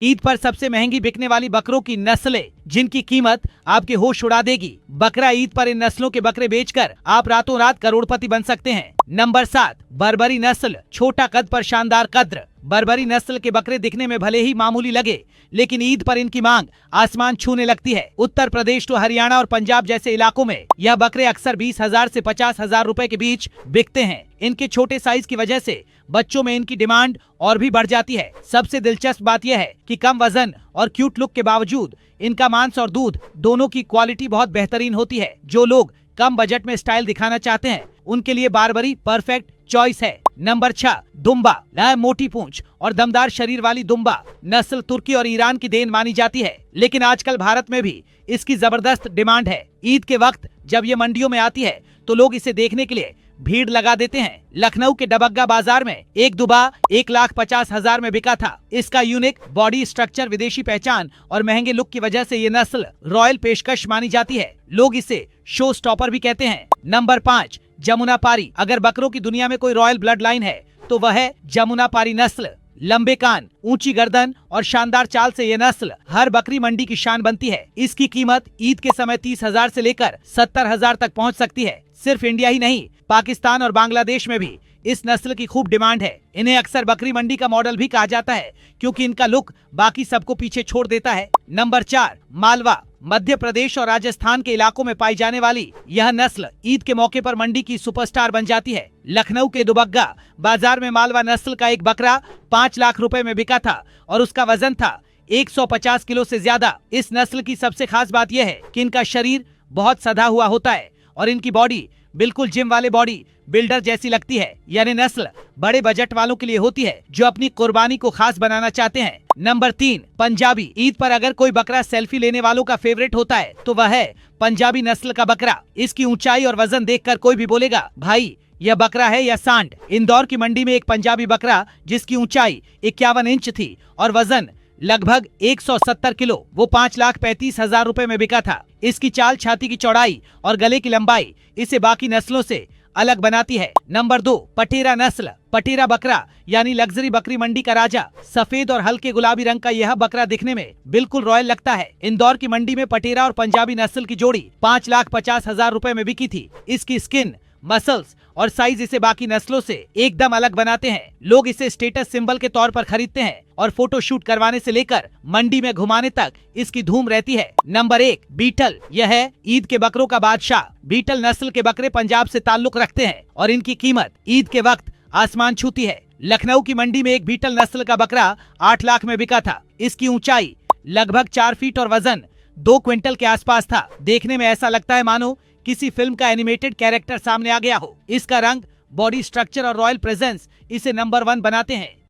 ईद पर सबसे महंगी बिकने वाली बकरों की नस्लें जिनकी कीमत आपके होश उड़ा देगी। बकरा ईद पर इन नस्लों के बकरे बेचकर आप रातों रात करोड़पति बन सकते हैं। नंबर 7, बर्बरी नस्ल, छोटा कद पर शानदार कद्र। बर्बरी नस्ल के बकरे दिखने में भले ही मामूली लगे, लेकिन ईद पर इनकी मांग आसमान छूने लगती है। उत्तर प्रदेश तो हरियाणा और पंजाब जैसे इलाकों में यह बकरे अक्सर 20,000 से 50,000 रुपए के बीच बिकते हैं। इनके छोटे साइज की वजह से बच्चों में इनकी डिमांड और भी बढ़ जाती है। सबसे दिलचस्प बात यह है कि कम वजन और क्यूट लुक के बावजूद इनका मांस और दूध दोनों की क्वालिटी बहुत बेहतरीन होती है। जो लोग कम बजट में स्टाइल दिखाना चाहते हैं उनके लिए बारबरी परफेक्ट चॉइस है। नंबर 6, दुम्बा। मोटी पूंछ और दमदार शरीर वाली दुम्बा नस्ल तुर्की और ईरान की देन मानी जाती है, लेकिन आजकल भारत में भी इसकी जबरदस्त डिमांड है। ईद के वक्त जब ये मंडियों में आती है तो लोग इसे देखने के लिए भीड़ लगा देते हैं। लखनऊ के डबग्गा बाजार में एक दुबा 1,50,000 में बिका था। इसका यूनिक बॉडी स्ट्रक्चर, विदेशी पहचान और महंगे लुक की वजह से ये नस्ल रॉयल पेशकश मानी जाती है। लोग इसे शो स्टॉपर भी कहते हैं। नंबर 5, जमुनापारी। अगर बकरों की दुनिया में कोई रॉयल ब्लड लाइन है तो वह है जमुनापारी नस्ल। लंबे कान, ऊंची गर्दन और शानदार चाल से ये नस्ल हर बकरी मंडी की शान बनती है। इसकी कीमत ईद के समय 30,000 से लेकर 70,000 तक पहुंच सकती है। सिर्फ इंडिया ही नहीं, पाकिस्तान और बांग्लादेश में भी इस नस्ल की खूब डिमांड है। इन्हें अक्सर बकरी मंडी का मॉडल भी कहा जाता है क्योंकि इनका लुक बाकी सबको पीछे छोड़ देता है। नंबर 4, मालवा। मध्य प्रदेश और राजस्थान के इलाकों में पाई जाने वाली यह नस्ल ईद के मौके पर मंडी की सुपरस्टार बन जाती है। लखनऊ के दुबग्गा बाजार में मालवा नस्ल का एक बकरा 5 लाख रुपए में बिका था और उसका वजन था 150 किलो से ज्यादा। इस नस्ल की सबसे खास बात यह है कि इनका शरीर बहुत सधा हुआ होता है और इनकी बॉडी बिल्कुल जिम वाले बॉडी बिल्डर जैसी लगती है। यानी नस्ल बड़े बजट वालों के लिए होती है जो अपनी कुर्बानी को खास बनाना चाहते हैं। नंबर 3, पंजाबी। ईद पर अगर कोई बकरा सेल्फी लेने वालों का फेवरेट होता है तो वह है पंजाबी नस्ल का बकरा। इसकी ऊंचाई और वजन देखकर कोई भी बोलेगा, भाई यह बकरा है या सांड। इंदौर की मंडी में एक पंजाबी बकरा जिसकी ऊंचाई 51 इंच थी और वजन लगभग 170 किलो, वो 5,35,000 रुपए में बिका था। इसकी चाल, छाती की चौड़ाई और गले की लंबाई इसे बाकी नस्लों से अलग बनाती है। नंबर 2, पटेरा नस्ल। पटेरा बकरा यानी लग्जरी बकरी मंडी का राजा। सफेद और हल्के गुलाबी रंग का यह बकरा दिखने में बिल्कुल रॉयल लगता है। इंदौर की मंडी में पटेरा और पंजाबी नस्ल की जोड़ी 5,50,000 रुपए में बिकी थी। इसकी स्किन, मसल्स और साइज इसे बाकी नस्लों से एकदम अलग बनाते हैं। लोग इसे स्टेटस सिंबल के तौर पर खरीदते हैं और फोटो शूट करवाने से लेकर मंडी में घुमाने तक इसकी धूम रहती है। नंबर 1, बीटल। यह है ईद के बकरों का बादशाह। बीटल नस्ल के बकरे पंजाब से ताल्लुक रखते हैं और इनकी कीमत ईद के वक्त आसमान छूती है। लखनऊ की मंडी में एक बीटल नस्ल का बकरा 8 लाख में बिका था। इसकी ऊंचाई लगभग 4 फीट और वजन 2 क्विंटल के आसपास था। देखने में ऐसा लगता है मानो किसी फिल्म का एनिमेटेड कैरेक्टर सामने आ गया हो। इसका रंग, बॉडी स्ट्रक्चर और रॉयल प्रेजेंस इसे नंबर 1 बनाते हैं।